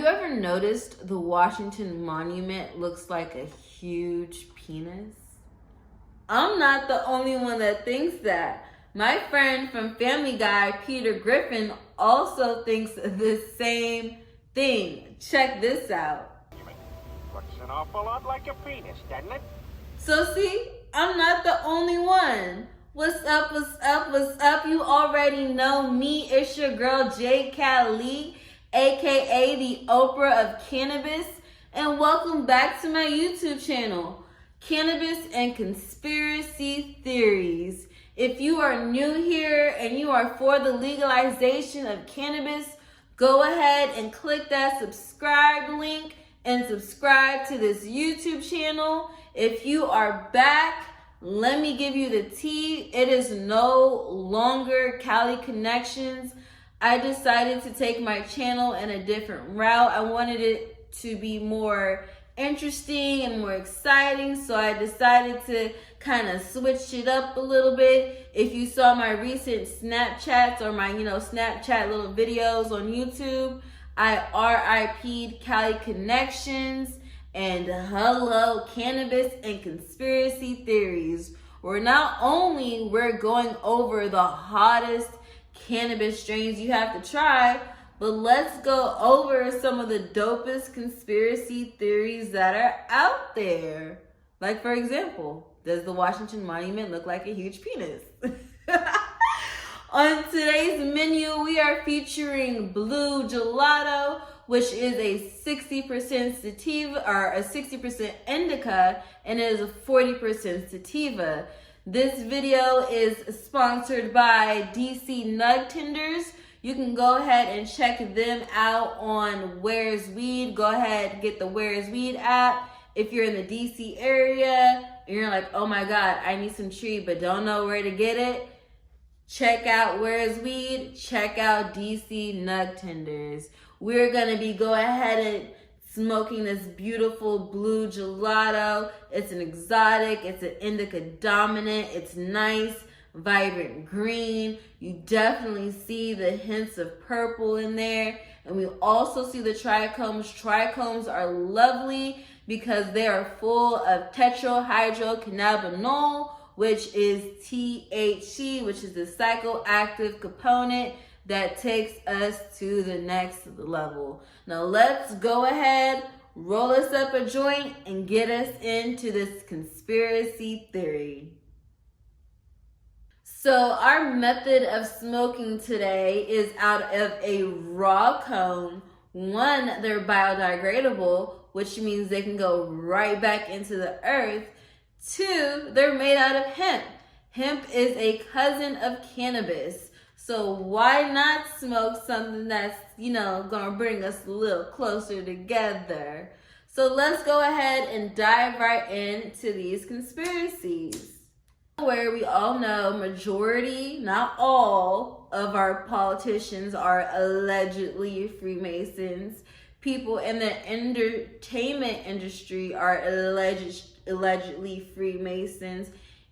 ever noticed the Washington Monument looks like a huge penis? I'm not the only one that thinks that. My friend from Family Guy, Peter Griffin, also thinks the same thing. Check this out. Looks an awful lot like a penis, doesn't it? So see, I'm not the only one. What's up, what's up, what's up? You already know me. It's your girl, J. Lee, aka the Oprah of Cannabis. And welcome back to my YouTube channel, Cannabis and Conspiracy Theories. If you are new here and you are for the legalization of cannabis, go ahead and click that subscribe link and subscribe to this YouTube channel. If you are back, let me give you the tea. It is no longer Cali Connections. I decided to take my channel in a different route. I wanted it to be more interesting and more exciting, so I decided to kind of switch it up a little bit. If you saw my recent Snapchats or my Snapchat little videos on YouTube, I RIP'd Cali Connections and hello Cannabis and Conspiracy Theories, where not only we're going over the hottest cannabis strains you have to try, but let's go over some of the dopest conspiracy theories that are out there. Like, for example, does the Washington Monument look like a huge penis? On today's menu, we are featuring Blue Gelato, which is a 60% sativa or a 60% indica, and it is a 40% sativa. This video is sponsored by DC Nug Tenders. You can go ahead and check them out on Where's Weed. Go ahead and get the Where's Weed app. If you're in the DC area and you're like, oh my God, I need some tree but don't know where to get it, check out Where's Weed. Check out DC Nug Tenders. We're going to be going ahead and smoking this beautiful Blue Gelato. It's an exotic. It's an indica dominant. It's nice, vibrant green. You definitely see the hints of purple in there. And we also see the trichomes. Trichomes are lovely because they are full of tetrahydrocannabinol, which is THC, which is the psychoactive component that takes us to the next level. Now let's go ahead, roll us up a joint, and get us into this conspiracy theory. So our method of smoking today is out of a raw cone. One, they're biodegradable, which means they can go right back into the earth. Two, they're made out of hemp. Hemp is a cousin of cannabis. So why not smoke something that's, gonna bring us a little closer together? So let's go ahead and dive right into these conspiracies. Where we all know majority, not all, of our politicians are allegedly Freemasons. People in the entertainment industry are allegedly Freemasons.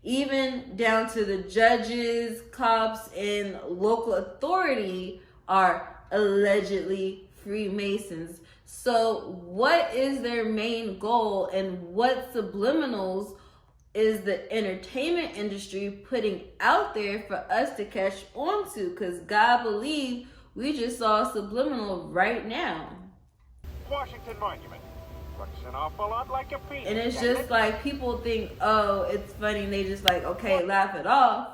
Even down to the judges, cops, and local authority are allegedly Freemasons. So what is their main goal, and what subliminals is the entertainment industry putting out there for us to catch on to? Because God believe we just saw a subliminal right now. Washington Monument. Looks an awful lot like a penis. And it's just like people think, oh, it's funny, and they just like, okay, laugh it off.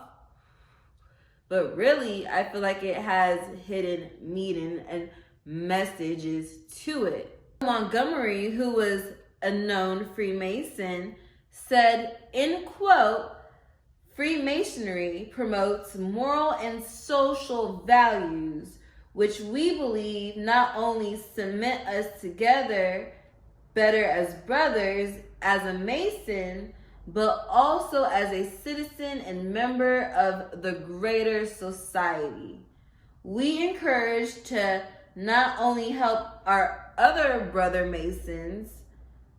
But really, I feel like it has hidden meaning and messages to it. Montgomery, who was a known Freemason, said, in quote, Freemasonry promotes moral and social values, which we believe not only cement us together better as brothers, as a Mason, but also as a citizen and member of the greater society. We encourage to not only help our other brother Masons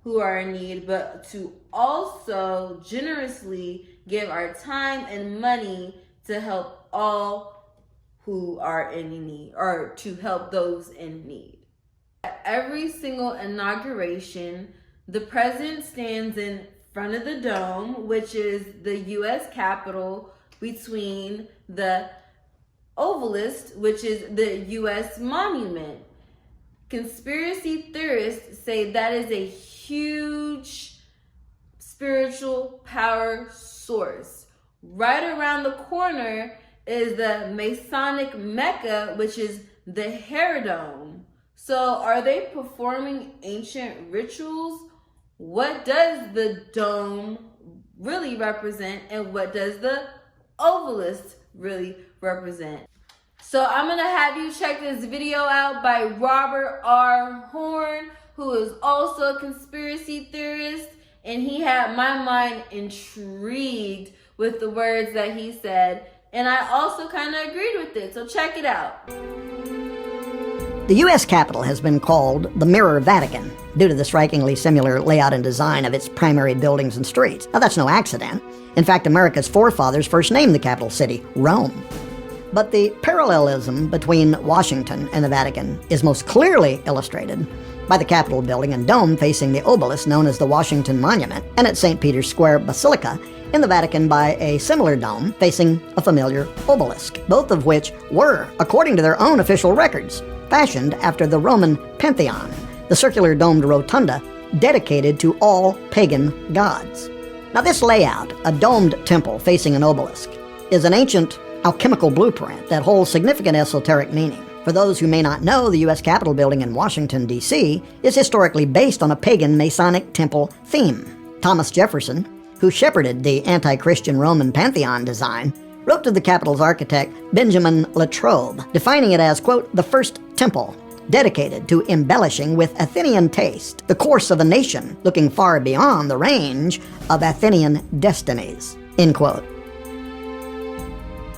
who are in need, but to also generously give our time and money to help all who are in need, or to help those in need. At every single inauguration, the president stands in front of the dome, which is the U.S. Capitol, between the obelisk, which is the U.S. monument. Conspiracy theorists say that is a huge spiritual power source. Right around the corner is the Masonic Mecca, which is the Hair Dome. So are they performing ancient rituals? What does the dome really represent, and what does the obelisk really represent? So I'm going to have you check this video out by Robert R. Horn, who is also a conspiracy theorist, and he had my mind intrigued with the words that he said, and I also kind of agreed with it. So check it out. The U.S. Capitol has been called the Mirror Vatican due to the strikingly similar layout and design of its primary buildings and streets. Now, that's no accident. In fact, America's forefathers first named the capital city Rome. But the parallelism between Washington and the Vatican is most clearly illustrated by the Capitol building and dome facing the obelisk known as the Washington Monument, and at St. Peter's Square Basilica in the Vatican by a similar dome facing a familiar obelisk, both of which were, according to their own official records, fashioned after the Roman Pantheon, the circular domed rotunda dedicated to all pagan gods. Now, this layout, a domed temple facing an obelisk, is an ancient alchemical blueprint that holds significant esoteric meaning. For those who may not know, the U.S. Capitol building in Washington, D.C. is historically based on a pagan Masonic temple theme. Thomas Jefferson, who shepherded the anti-Christian Roman Pantheon design, wrote to the Capitol's architect Benjamin Latrobe, defining it as, quote, the first temple dedicated to embellishing with Athenian taste the course of a nation looking far beyond the range of Athenian destinies, end quote.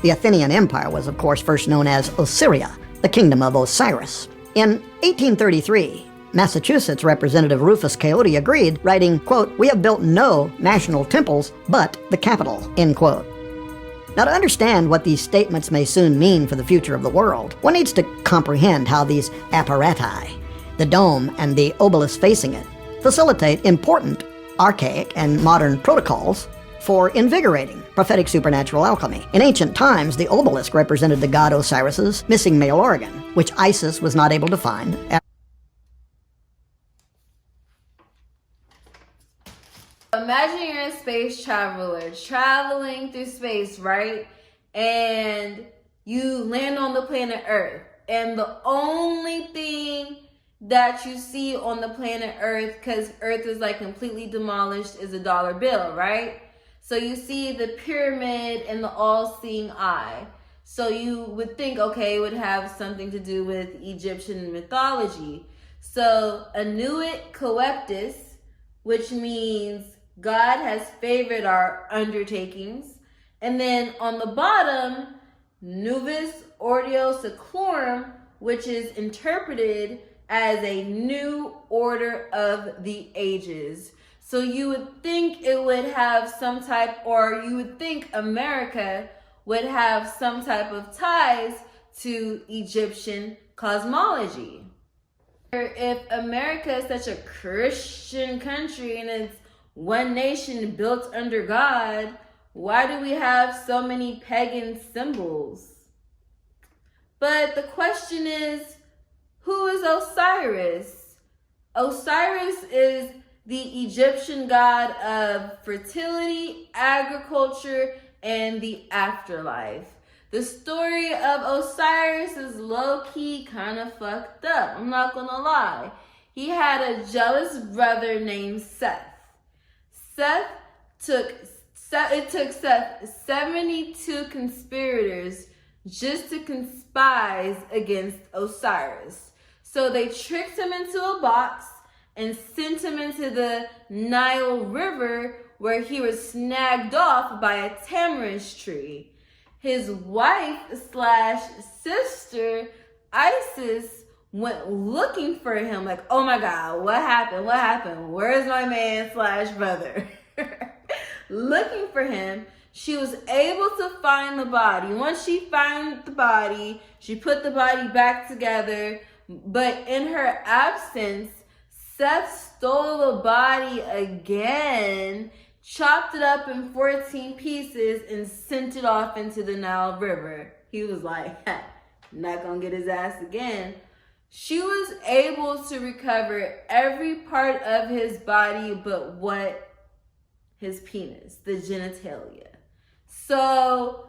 The Athenian Empire was, of course, first known as Osiria, the kingdom of Osiris. In 1833, Massachusetts Representative Rufus Coyote agreed, writing, quote, we have built no national temples but the Capitol, end quote. Now, to understand what these statements may soon mean for the future of the world, one needs to comprehend how these apparati, the dome and the obelisk facing it, facilitate important, archaic, and modern protocols for invigorating prophetic supernatural alchemy. In ancient times, the obelisk represented the god Osiris's missing male organ, which Isis was not able to find. Imagine you're a space traveler traveling through space, right? And you land on the planet Earth. And the only thing that you see on the planet Earth, because Earth is like completely demolished, is a dollar bill, right? So you see the pyramid and the all-seeing eye. So you would think, okay, it would have something to do with Egyptian mythology. So Anuit Coeptus, which means God has favored our undertakings. And then on the bottom, Novus Ordo Seclorum, which is interpreted as a new order of the ages. So you would think it would have some type, or you would think America would have some type of ties to Egyptian cosmology. If America is such a Christian country and it's one nation built under God, why do we have so many pagan symbols? But the question is, who is Osiris? Osiris is the Egyptian god of fertility, agriculture, and the afterlife. The story of Osiris is low-key kind of fucked up. I'm not gonna lie. He had a jealous brother named Seth. It took Seth 72 conspirators just to conspire against Osiris. So they tricked him into a box and sent him into the Nile River, where he was snagged off by a tamarisk tree. His wife / sister, Isis, went looking for him, like, oh my God, what happened? What happened? Where's my man / brother? Looking for him. She was able to find the body. Once she found the body, she put the body back together, But in her absence, Seth stole the body again, chopped it up in 14 pieces, and sent it off into the Nile River. He was like, not gonna get his ass again. She was able to recover every part of his body but what? His penis, the genitalia. So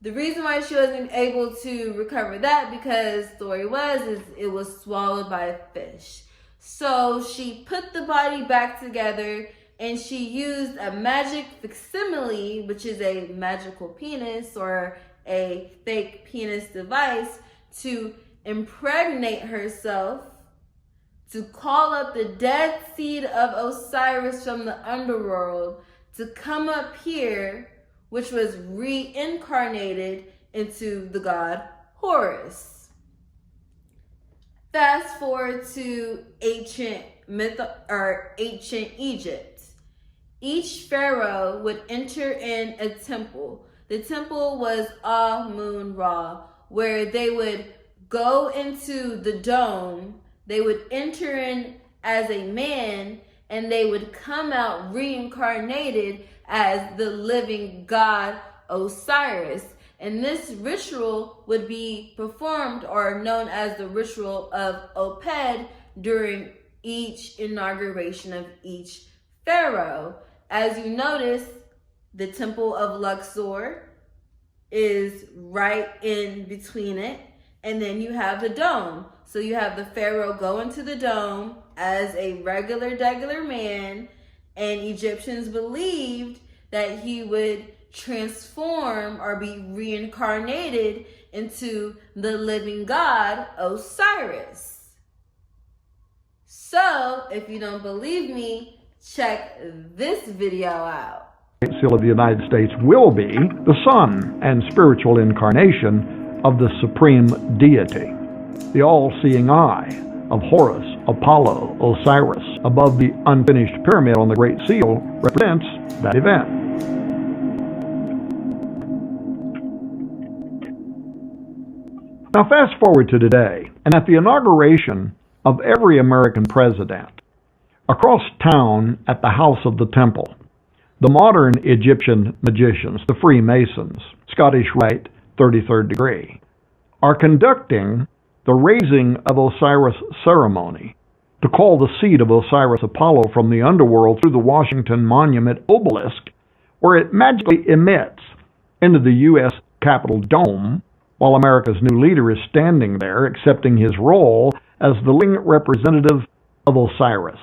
the reason why she wasn't able to recover that, because the story is it was swallowed by a fish. So she put the body back together and she used a magic facsimile, which is a magical penis or a fake penis device, to impregnate herself, to call up the dead seed of Osiris from the underworld to come up here, which was reincarnated into the god Horus. Fast forward to ancient Egypt. Each pharaoh would enter in a temple. The temple was Amun-Ra, where they would go into the dome, they would enter in as a man, and they would come out reincarnated as the living god Osiris. And this ritual would be performed, or known as the ritual of Oped, during each inauguration of each pharaoh. As you notice, the temple of Luxor is right in between it. And then you have the dome. So you have the pharaoh go into the dome as a regular man, and Egyptians believed that he would transform or be reincarnated into the living god Osiris. So if you don't believe me, check this video out. The seal of the United States will be the Son and spiritual incarnation of the supreme deity. The all-seeing eye of Horus, Apollo, Osiris above the unfinished pyramid on the Great Seal represents that event. Now fast forward to today, and at the inauguration of every American president, across town at the House of the Temple, the modern Egyptian magicians, the Freemasons, Scottish Rite, 33rd degree, are conducting the raising of Osiris ceremony to call the seed of Osiris Apollo from the underworld through the Washington Monument obelisk, where it magically emits into the U.S. Capitol dome, while America's new leader is standing there accepting his role as the living representative of Osiris.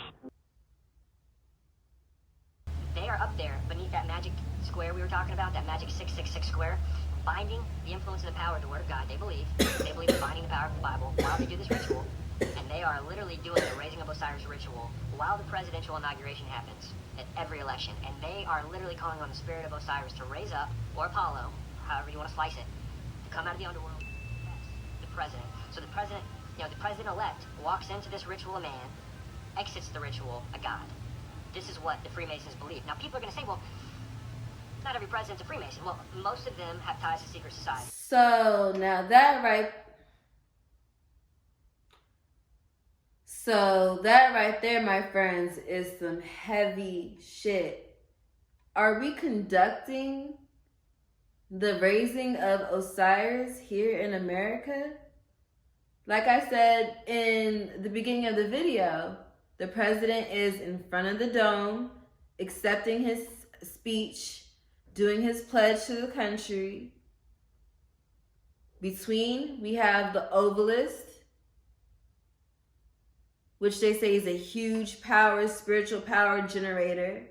They are up there beneath that magic square we were talking about, that magic 666 square, binding the influence and the power of the Word of God. They believe they're binding the power of the Bible while they do this ritual, and they are literally doing the raising of Osiris ritual while the presidential inauguration happens at every election, and they are literally calling on the spirit of Osiris to raise up, or Apollo, however you want to slice it, to come out of the underworld. The president. So the president, the president-elect walks into this ritual a man, exits the ritual a god. This is what the Freemasons believe. Now people are going to say, well, not every president's a Freemason. Well, most of them have ties to secret society. So now that right there, my friends, is some heavy shit. Are we conducting the raising of Osiris here in America? Like I said in the beginning of the video, the president is in front of the dome, accepting his speech, doing his pledge to the country. Between, we have the obelisk, which they say is a huge power, spiritual power generator.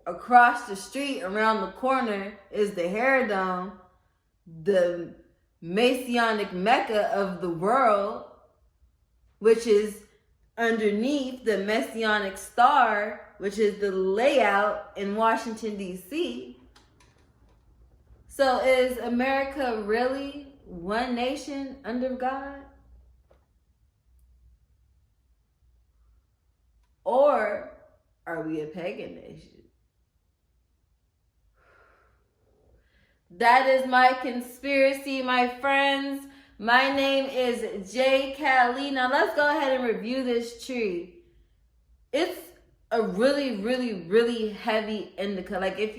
Across the street, around the corner, is the Hair Dome, the Messianic Mecca of the world, which is underneath the Messianic Star, which is the layout in Washington, D.C. So is America really one nation under God? Or are we a pagan nation? That is my conspiracy, my friends. My name is J. Cali. Now let's go ahead and review this tree. It's a really, really, really heavy indica. Like if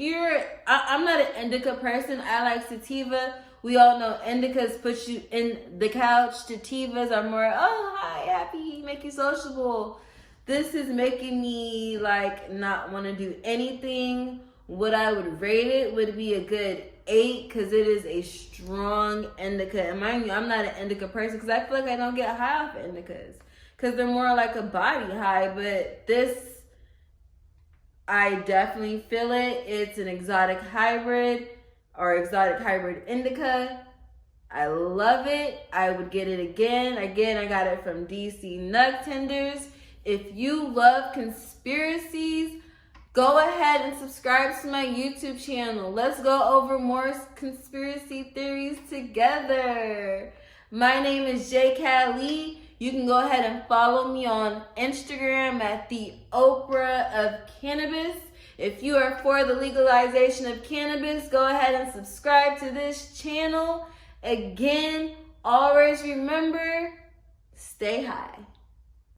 I'm not an indica person. I like sativa. We all know indicas put you in the couch. Sativas are more, oh, hi, happy, make you sociable. This is making me like not want to do anything. What I would rate it would be a good 8 because it is a strong indica. And mind you, I'm not an indica person because I feel like I don't get high off indicas because they're more like a body high. But this, I definitely feel it. It's an exotic hybrid or exotic hybrid indica. I love it. I would get it again. Again, I got it from DC Nug Tenders. If you love conspiracies, go ahead and subscribe to my YouTube channel. Let's go over more conspiracy theories together. My name is J. Cali. You can go ahead and follow me on Instagram at the Oprah of Cannabis. If you are for the legalization of cannabis, go ahead and subscribe to this channel. Again, always remember, stay high.